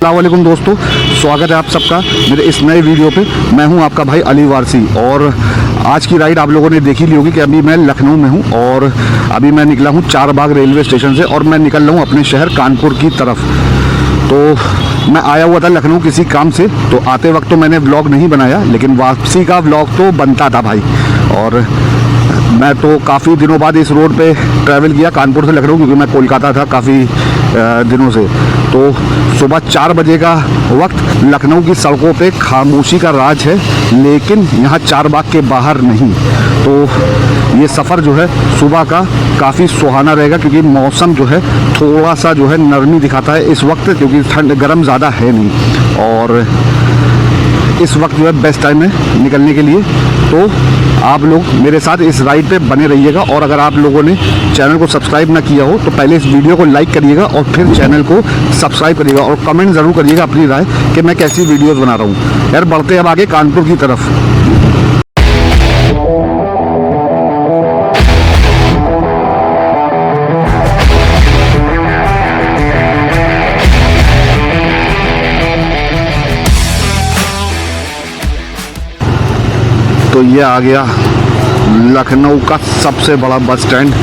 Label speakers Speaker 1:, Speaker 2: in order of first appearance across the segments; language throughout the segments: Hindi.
Speaker 1: अस्सलाम वालेकुम दोस्तों, स्वागत है आप सबका मेरे इस नए वीडियो पे। मैं हूं आपका भाई अली वारसी और आज की राइड आप लोगों ने देखी ली होगी कि अभी मैं लखनऊ में हूं और अभी मैं निकला हूं चारबाग रेलवे स्टेशन से और मैं निकल रहा हूं अपने शहर कानपुर की तरफ। तो मैं आया हुआ था लखनऊ किसी काम से, तो आते वक्त तो मैंने व्लॉग नहीं बनाया, लेकिन वापसी का व्लॉग तो बनता था भाई। और मैं तो काफ़ी दिनों बाद इस रोड पे ट्रैवल किया कानपुर से लखनऊ, क्योंकि मैं कोलकाता था काफ़ी दिनों से। तो सुबह 4 बजे का वक्त लखनऊ की सड़कों पे खामोशी का राज है, लेकिन यहाँ चारबाग के बाहर नहीं। तो ये सफ़र जो है सुबह का काफ़ी सुहाना रहेगा, क्योंकि मौसम जो है थोड़ा सा जो है नरमी दिखाता है इस वक्त, क्योंकि ठंड गर्म ज़्यादा है नहीं। और इस वक्त जो है बेस्ट टाइम है निकलने के लिए। तो आप लोग मेरे साथ इस राइड पे बने रहिएगा। और अगर आप लोगों ने चैनल को सब्सक्राइब ना किया हो तो पहले इस वीडियो को लाइक करिएगा और फिर चैनल को सब्सक्राइब करिएगा और कमेंट ज़रूर करिएगा अपनी राय कि मैं कैसी वीडियोज़ बना रहा हूँ। यार बढ़ते हैं अब आगे कानपुर की तरफ। तो ये आ गया लखनऊ का सबसे बड़ा बस स्टैंड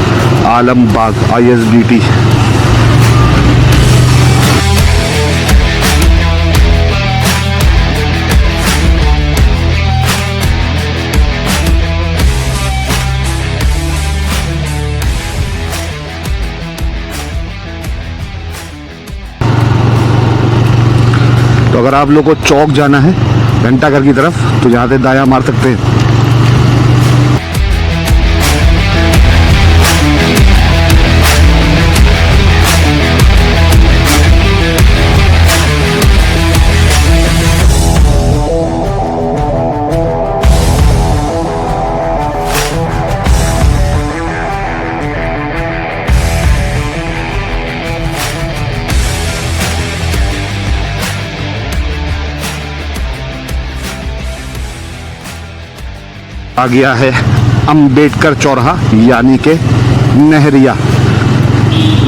Speaker 1: आलमबाग ISBT। तो अगर आप लोग को चौक जाना है घंटाघर की तरफ तो यहाँ से दायां मार सकते हैं। आ गया है अंबेडकर चौराहा, यानी के नहरिया।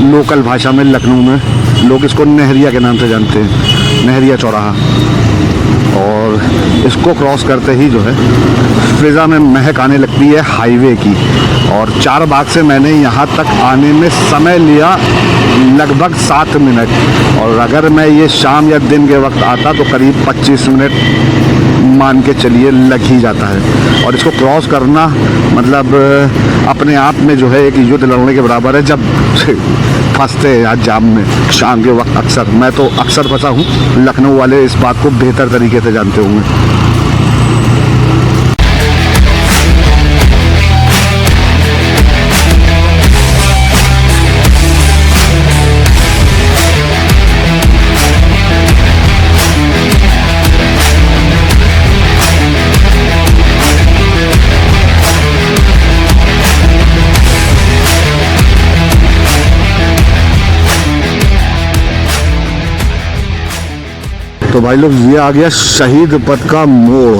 Speaker 1: लोकल भाषा में लखनऊ में लोग इसको नहरिया के नाम से जानते हैं, नहरिया चौराहा। और इसको क्रॉस करते ही जो है फिज़ा में महक आने लगती है हाईवे की। और चारबाग से मैंने यहाँ तक आने में समय लिया लगभग 7 मिनट, और अगर मैं ये शाम या दिन के वक्त आता तो करीब 25 मिनट मान के चलिए लग ही जाता है। और इसको क्रॉस करना मतलब अपने आप में जो है एक युद्ध लड़ने के बराबर है। जब फंसते हैं आज जाम में शाम के वक्त, अक्सर मैं तो अक्सर फंसा हूँ, लखनऊ वाले इस बात को बेहतर तरीके से जानते होंगे। तो भाई लोग ये आ गया शहीद पथ का मोड़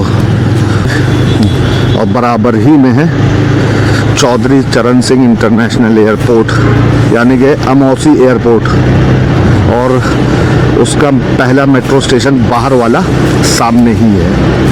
Speaker 1: और बराबर ही में है चौधरी चरण सिंह इंटरनेशनल एयरपोर्ट, यानी कि अमौसी एयरपोर्ट। और उसका पहला मेट्रो स्टेशन बाहर वाला सामने ही है।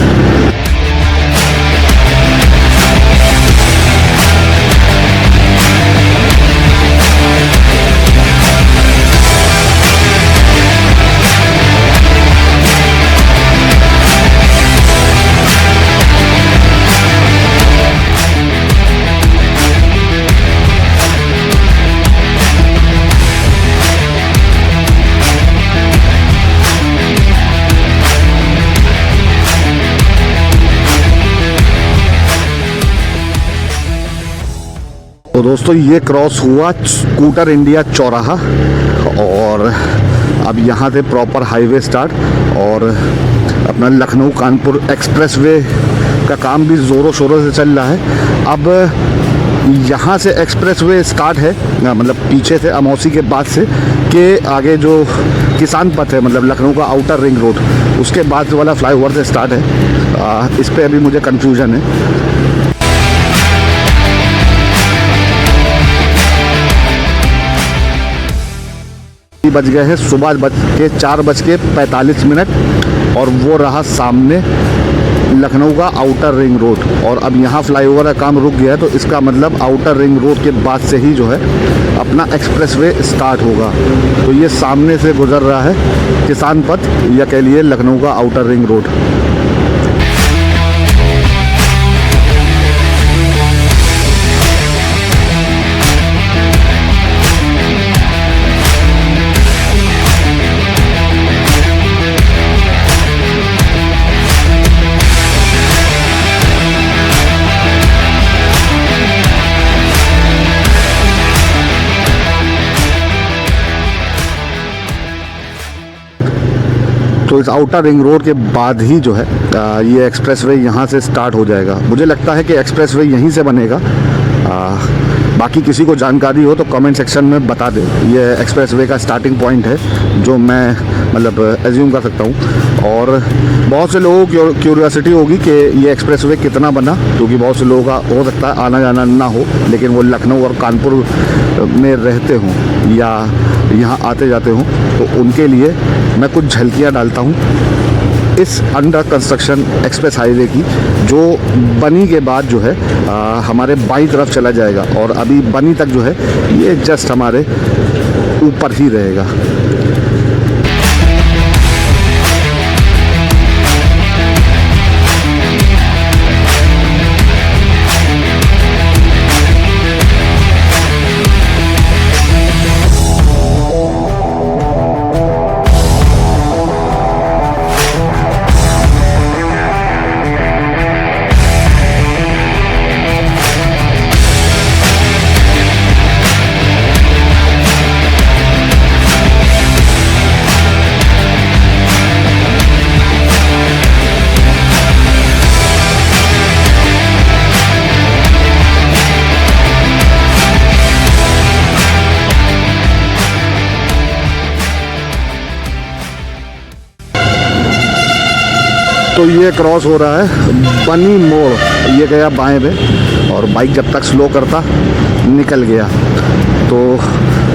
Speaker 1: तो दोस्तों ये क्रॉस हुआ स्कूटर इंडिया चौराहा और अब यहाँ से प्रॉपर हाईवे स्टार्ट। और अपना लखनऊ कानपुर एक्सप्रेसवे का काम भी ज़ोरों शोरों से चल रहा है। अब यहाँ से एक्सप्रेसवे स्टार्ट है, मतलब पीछे से अमौसी के बाद से के आगे जो किसान पथ है, मतलब लखनऊ का आउटर रिंग रोड, उसके बाद वाला फ्लाईओवर से स्टार्ट है। इस पर अभी मुझे कन्फ्यूज़न है। बज गए हैं सुबह 4:45 और वो रहा सामने लखनऊ का आउटर रिंग रोड। और अब यहाँ फ्लाईओवर का काम रुक गया है, तो इसका मतलब आउटर रिंग रोड के बाद से ही जो है अपना एक्सप्रेसवे स्टार्ट होगा। तो ये सामने से गुजर रहा है किसान पथ या कह लिए लखनऊ का आउटर रिंग रोड। तो इस आउटर रिंग रोड के बाद ही जो है ये एक्सप्रेसवे यहाँ से स्टार्ट हो जाएगा। मुझे लगता है कि एक्सप्रेसवे यहीं से बनेगा। बाकी किसी को जानकारी हो तो कमेंट सेक्शन में बता दे। ये एक्सप्रेसवे का स्टार्टिंग पॉइंट है जो मैं मतलब एज्यूम कर सकता हूँ। और बहुत से लोगों को क्यूरियोसिटी होगी कि ये एक्सप्रेसवे कितना बना, क्योंकि बहुत से लोगों का हो सकता है आना जाना ना हो, लेकिन वो लखनऊ और कानपुर में रहते हों या यहाँ आते जाते हों, तो उनके लिए मैं कुछ झलकियाँ डालता हूँ इस अंडर कंस्ट्रक्शन एक्सप्रेस हाईवे की, जो बनी के बाद जो है हमारे बाईं तरफ चला जाएगा। और अभी बनी तक जो है ये जस्ट हमारे ऊपर ही रहेगा। तो ये क्रॉस हो रहा है बनी मोड़, ये गया बाएं पे और बाइक जब तक स्लो करता निकल गया। तो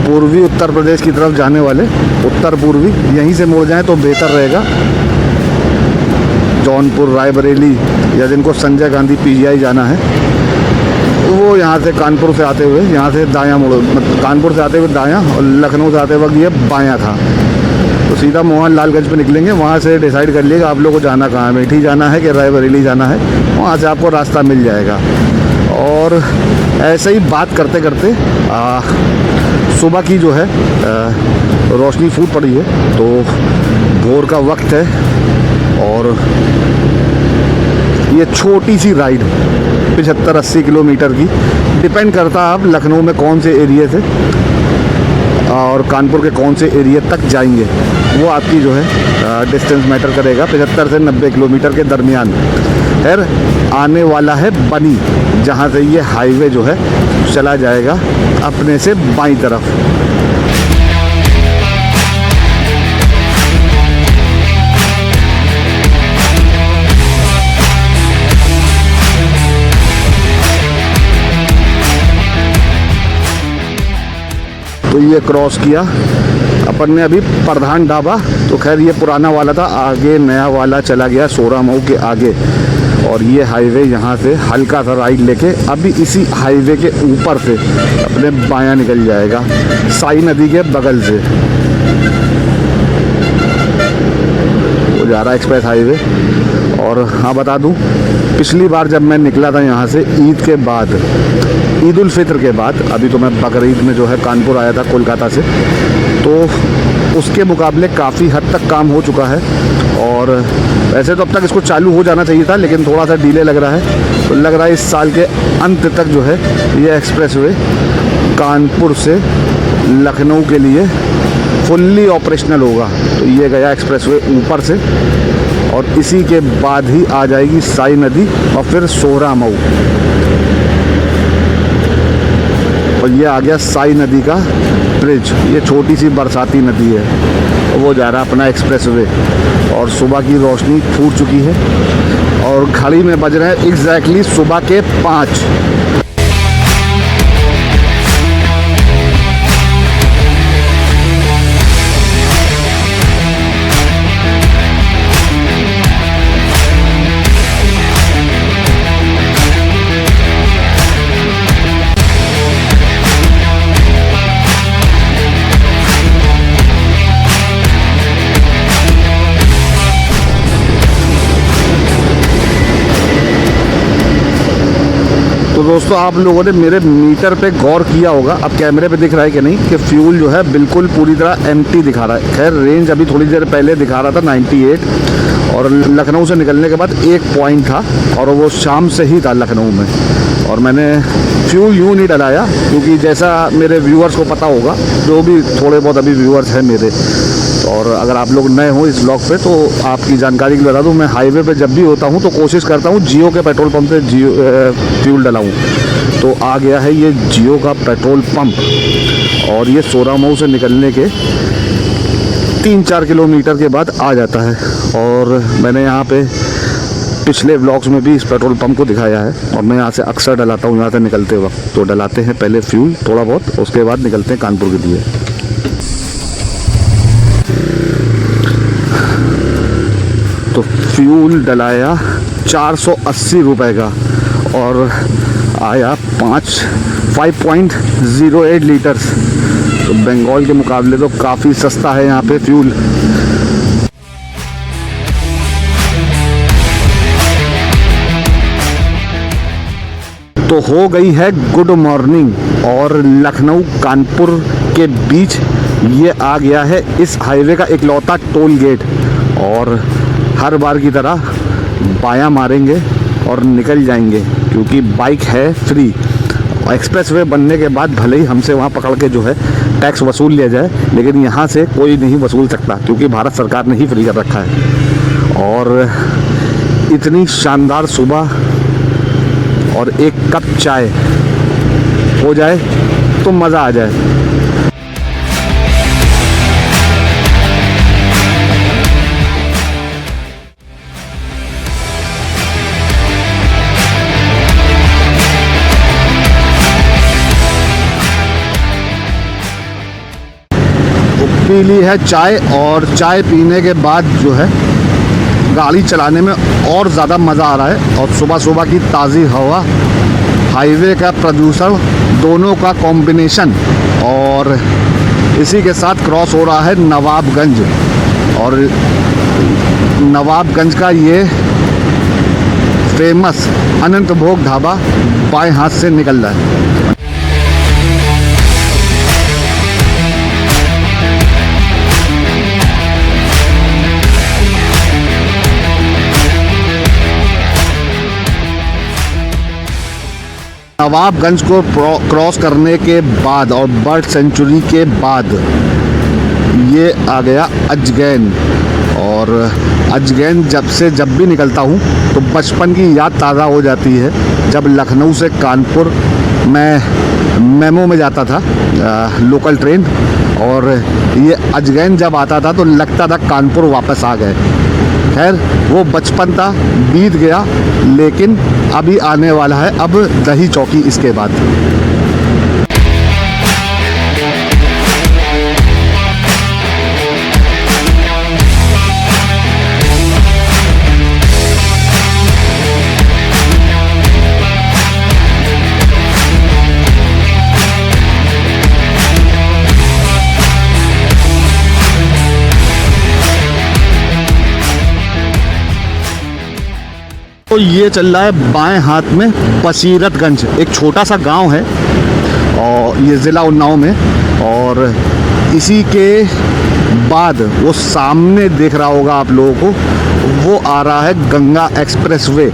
Speaker 1: पूर्वी उत्तर प्रदेश की तरफ जाने वाले उत्तर पूर्वी यहीं से मुड़ जाएं तो बेहतर रहेगा। जौनपुर, रायबरेली या जिनको संजय गांधी पीजीआई जाना है वो यहाँ से कानपुर से आते हुए यहाँ से दायां मुड़, कानपुर से आते हुए दायां और लखनऊ से आते वक्त ये बायां था। तो सीधा मोहन लालगंज पे निकलेंगे, वहाँ से डिसाइड कर लीजिएगा आप लोग को जाना कहाँ है, मेठी जाना है कि रायबरेली जाना है, वहाँ से आपको रास्ता मिल जाएगा। और ऐसे ही बात करते करते सुबह की जो है रोशनी फूट पड़ी है, तो भोर का वक्त है। और ये छोटी सी राइड 75-80 किलोमीटर की, डिपेंड करता है आप लखनऊ में कौन से एरिया से और कानपुर के कौन से एरिया तक जाएंगे, वो आपकी जो है डिस्टेंस मैटर करेगा। 75 से 90 किलोमीटर के दरमियान। खैर आने वाला है बनी, जहाँ से ये हाईवे जो है चला जाएगा अपने से बाईं तरफ। तो ये क्रॉस किया अपन ने अभी प्रधान ढाबा, तो खैर ये पुराना वाला था, आगे नया वाला चला गया सोरा मऊ के आगे। और ये हाईवे यहाँ से हल्का सा राइट लेके अभी इसी हाईवे के ऊपर से अपने बायां निकल जाएगा साई नदी के बगल से। वो जा रहा है एक्सप्रेस हाईवे। और हाँ बता दूँ, पिछली बार जब मैं निकला था यहाँ से ईद के बाद, ईद उल फित्र के बाद, अभी तो मैं बकरीद में जो है कानपुर आया था कोलकाता से, तो उसके मुकाबले काफ़ी हद तक काम हो चुका है। और वैसे तो अब तक इसको चालू हो जाना चाहिए था, लेकिन थोड़ा सा डिले लग रहा है। तो लग रहा है इस साल के अंत तक जो है ये एक्सप्रेसवे कानपुर से लखनऊ के लिए फुल्ली ऑपरेशनल होगा। तो ये गया एक्सप्रेसवे ऊपर से, और इसी के बाद ही आ जाएगी साई नदी और फिर सोहरा मऊ। और ये आ गया साई नदी का ब्रिज, ये छोटी सी बरसाती नदी है, वो जा रहा अपना एक्सप्रेसवे। और सुबह की रोशनी फूट चुकी है और घड़ी में बज रहे हैं एग्जैक्टली सुबह के 5। दोस्तों आप लोगों ने मेरे मीटर पे गौर किया होगा, अब कैमरे पे दिख रहा है कि नहीं, कि फ्यूल जो है बिल्कुल पूरी तरह एम्प्टी दिखा रहा है। खैर रेंज अभी थोड़ी देर पहले दिखा रहा था 98, और लखनऊ से निकलने के बाद 1 पॉइंट था, और वो शाम से ही था लखनऊ में। और मैंने फ्यूल यूँ नहीं डलाया, क्योंकि जैसा मेरे व्यूअर्स को पता होगा, जो भी थोड़े बहुत अभी व्यूअर्स हैं मेरे, और अगर आप लोग नए हो इस ब्लॉग पे तो आपकी जानकारी के लिए बता दूँ, मैं हाईवे पे जब भी होता हूँ तो कोशिश करता हूँ जियो के पेट्रोल पंप पे फ्यूल डलाऊँ। तो आ गया है ये जियो का पेट्रोल पंप, और ये सोरामऊ से निकलने के 3-4 किलोमीटर के बाद आ जाता है। और मैंने यहाँ पे पिछले व्लॉग्स में भी इस पेट्रोल पंप को दिखाया है, और मैं यहाँ से अक्सर डलाता हूँ यहाँ से निकलते वक्त। तो डलाते हैं पहले फ्यूल थोड़ा बहुत, उसके बाद निकलते हैं कानपुर के लिए। तो फ्यूल डलाया 480 रुपये का, और आया 5.08 लीटर्स। तो बंगाल के मुकाबले तो काफ़ी सस्ता है यहाँ पे फ्यूल। तो हो गई है गुड मॉर्निंग, और लखनऊ कानपुर के बीच ये आ गया है इस हाईवे का इकलौता टोल गेट। और हर बार की तरह बायां मारेंगे और निकल जाएंगे, क्योंकि बाइक है फ्री। एक्सप्रेसवे बनने के बाद भले ही हमसे वहाँ पकड़ के जो है टैक्स वसूल लिया जाए, लेकिन यहाँ से कोई नहीं वसूल सकता, क्योंकि भारत सरकार ने ही फ्री कर रखा है। और इतनी शानदार सुबह, और एक कप चाय हो जाए तो मज़ा आ जाए। तो पी ली है चाय, और चाय पीने के बाद जो है गाड़ी चलाने में और ज़्यादा मज़ा आ रहा है। और सुबह सुबह की ताज़ी हवा, हाईवे का प्रदूषण, दोनों का कॉम्बिनेशन, और इसी के साथ क्रॉस हो रहा है नवाबगंज। और नवाबगंज का ये फेमस अनंत भोग ढाबा बाएं हाथ से निकल रहा है। नवाबगंज को क्रॉस करने के बाद और बर्ड सेंचुरी के बाद ये आ गया अजगैन। और अजगैन जब भी निकलता हूँ तो बचपन की याद ताज़ा हो जाती है। जब लखनऊ से कानपुर मैं मेमो में जाता था, लोकल ट्रेन, और ये अजगैन जब आता था तो लगता था कानपुर वापस आ गए। खैर वो बचपन था, बीत गया, लेकिन अभी आने वाला है अब दही चौकी इसके बाद। तो ये चल रहा है बाएं हाथ में बसीरतगंज, एक छोटा सा गांव है, और ये ज़िला उन्नाव में। और इसी के बाद वो सामने देख रहा होगा आप लोगों को, वो आ रहा है गंगा एक्सप्रेसवे।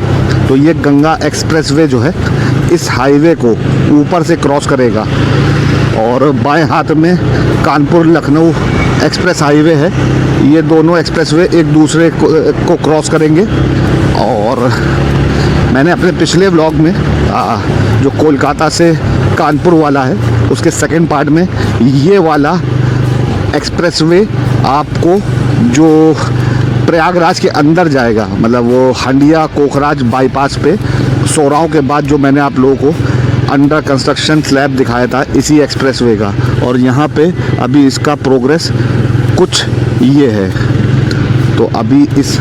Speaker 1: तो ये गंगा एक्सप्रेसवे जो है इस हाईवे को ऊपर से क्रॉस करेगा, और बाएं हाथ में कानपुर लखनऊ एक्सप्रेस हाईवे है। ये दोनों एक्सप्रेसवे एक दूसरे को क्रॉस करेंगे। और मैंने अपने पिछले व्लॉग में जो कोलकाता से कानपुर वाला है, उसके सेकंड पार्ट में ये वाला एक्सप्रेसवे आपको जो प्रयागराज के अंदर जाएगा, मतलब वो हंडिया कोखराज बाईपास पे सोराव के बाद जो मैंने आप लोगों को अंडर कंस्ट्रक्शन स्लैब दिखाया था इसी एक्सप्रेसवे का। और यहाँ पे अभी इसका प्रोग्रेस कुछ ये है। तो अभी इस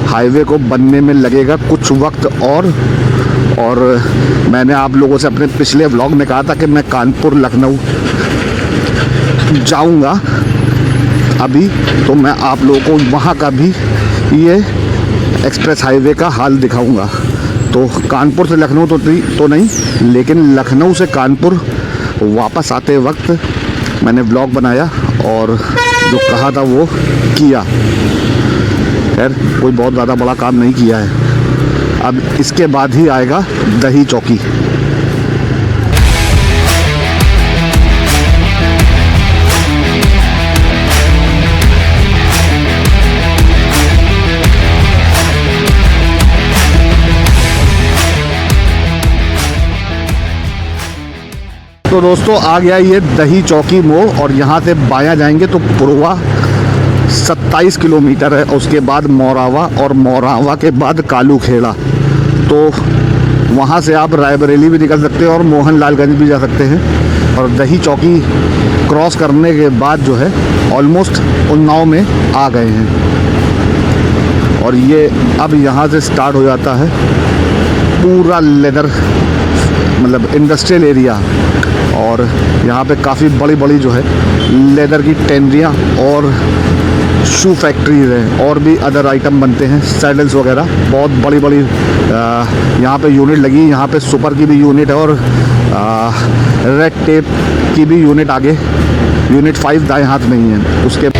Speaker 1: हाईवे को बनने में लगेगा कुछ वक्त और मैंने आप लोगों से अपने पिछले व्लॉग में कहा था कि मैं कानपुर लखनऊ जाऊंगा अभी, तो मैं आप लोगों को वहाँ का भी ये एक्सप्रेस हाईवे का हाल दिखाऊंगा। तो तो कानपुर से लखनऊ तो नहीं, लेकिन लखनऊ से कानपुर वापस आते वक्त मैंने ब्लॉग बनाया और जो कहा था वो किया। खैर कोई बहुत ज़्यादा बड़ा काम नहीं किया है। अब इसके बाद ही आएगा दही चौकी। तो दोस्तों आ गया ये दही चौकी मोड़ और यहाँ से बायां जाएंगे तो पुरवा 27 किलोमीटर है। उसके बाद मोरावा और मोरावा के बाद कालू खेड़ा। तो वहाँ से आप रायबरेली भी निकल सकते हैं और मोहनलालगंज भी जा सकते हैं। और दही चौकी क्रॉस करने के बाद जो है ऑलमोस्ट उन्नाव में आ गए हैं। और ये अब यहाँ से स्टार्ट हो जाता है पूरा लेदर मतलब इंडस्ट्रियल एरिया। और यहाँ पे काफ़ी बड़ी बड़ी जो है लेदर की टेनरियाँ और शू फैक्ट्रीज हैं और भी अदर आइटम बनते हैं, सैडल्स वगैरह। बहुत बड़ी बड़ी यहाँ पे यूनिट लगी। यहाँ पे सुपर की भी यूनिट है और रेड टेप की भी यूनिट आगे, यूनिट 5 दाएं हाथ में ही है। उसके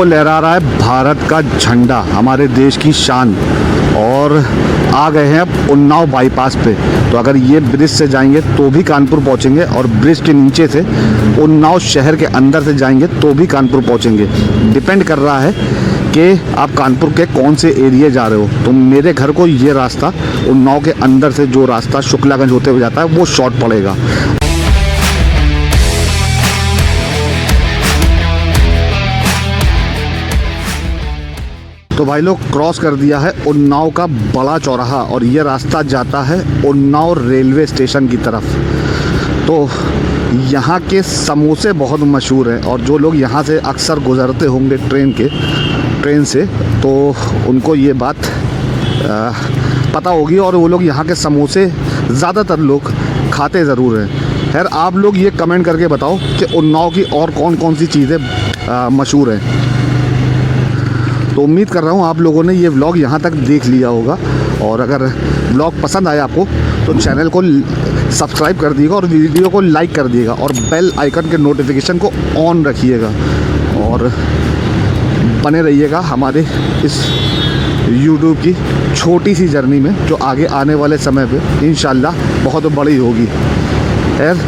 Speaker 1: लहरा रहा है भारत का झंडा, हमारे देश की शान। और आ गए हैं अब उन्नाव बाईपास पे। तो अगर ये ब्रिज से जाएंगे तो भी कानपुर पहुंचेंगे और ब्रिज के नीचे से उन्नाव शहर के अंदर से जाएंगे तो भी कानपुर पहुंचेंगे। डिपेंड कर रहा है कि आप कानपुर के कौन से एरिया जा रहे हो। तो मेरे घर को ये रास्ता उन्नाव के अंदर से जो रास्ता शुक्लागंज होते हुए जाता है वो शॉर्ट पड़ेगा। तो भाई लोग क्रॉस कर दिया है उन्नाव का बड़ा चौराहा और ये रास्ता जाता है उन्नाव रेलवे स्टेशन की तरफ। तो यहाँ के समोसे बहुत मशहूर हैं और जो लोग यहाँ से अक्सर गुजरते होंगे ट्रेन से तो उनको ये बात पता होगी और वो लोग यहाँ के समोसे ज़्यादातर लोग खाते ज़रूर हैं। खैर आप लोग ये कमेंट करके बताओ कि उन्नाव की और कौन कौन सी चीज़ें मशहूर हैं। तो उम्मीद कर रहा हूँ आप लोगों ने ये व्लॉग यहाँ तक देख लिया होगा। और अगर व्लॉग पसंद आया आपको तो चैनल को सब्सक्राइब कर दीजिएगा और वीडियो को लाइक कर दीजिएगा और बेल आइकन के नोटिफिकेशन को ऑन रखिएगा और बने रहिएगा हमारे इस यूट्यूब की छोटी सी जर्नी में जो आगे आने वाले समय पे इंशाल्लाह बहुत बड़ी होगी। खैर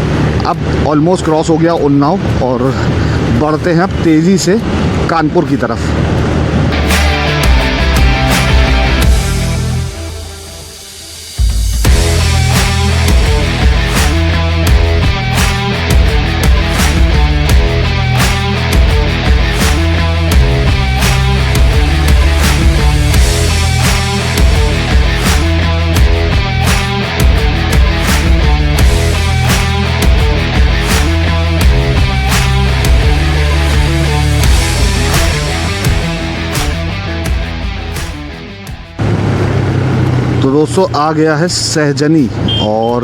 Speaker 1: अब ऑलमोस्ट क्रॉस हो गया उन्नाव और बढ़ते हैं अब तेज़ी से कानपुर की तरफ। तो दोस्तों आ गया है सहजनी और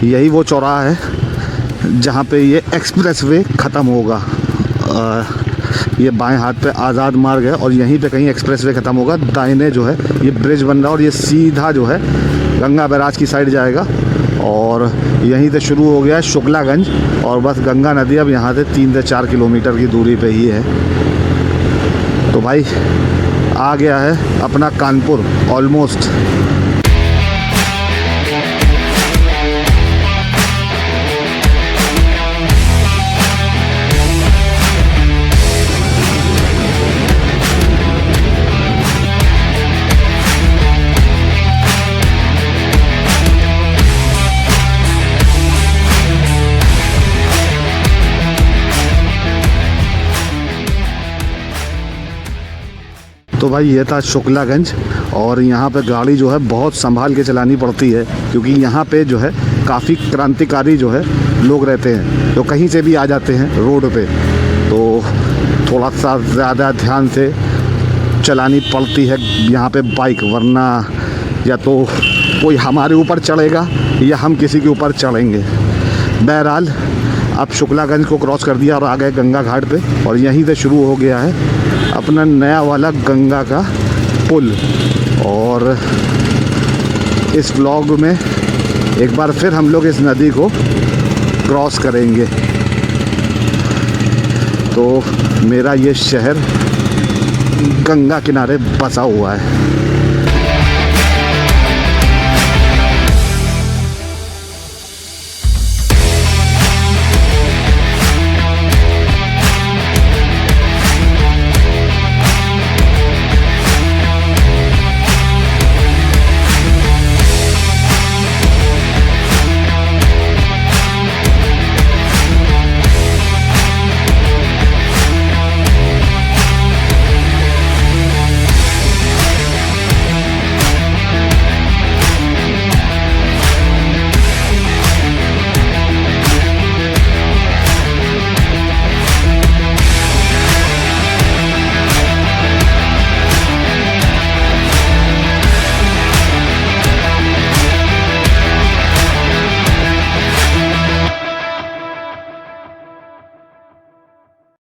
Speaker 1: यही वो चौराहा है जहाँ पे ये एक्सप्रेसवे ख़त्म होगा। ये बाएं हाथ पे आज़ाद मार्ग है और यहीं पे कहीं एक्सप्रेसवे ख़त्म होगा। दाहिने जो है ये ब्रिज बन रहा है और ये सीधा जो है गंगा बैराज की साइड जाएगा और यहीं से शुरू हो गया है शुक्लागंज और बस गंगा नदी अब यहाँ से 3 से 4 किलोमीटर की दूरी पे ही है। तो भाई आ गया है अपना कानपुर ऑलमोस्ट। तो भाई ये था शुक्लागंज और यहाँ पे गाड़ी जो है बहुत संभाल के चलानी पड़ती है क्योंकि यहाँ पे जो है काफ़ी क्रांतिकारी जो है लोग रहते हैं जो कहीं से भी आ जाते हैं रोड पे। तो थोड़ा सा ज़्यादा ध्यान से चलानी पड़ती है यहाँ पे बाइक, वरना या तो कोई हमारे ऊपर चढ़ेगा या हम किसी के ऊपर चढ़ेंगे। बहरहाल अब शुक्लागंज को क्रॉस कर दिया और आ गए गंगा घाट पे, और यहीं से शुरू हो गया है अपना नया वाला गंगा का पुल। और इस व्लॉग में एक बार फिर हम लोग इस नदी को क्रॉस करेंगे। तो मेरा ये शहर गंगा किनारे बसा हुआ है।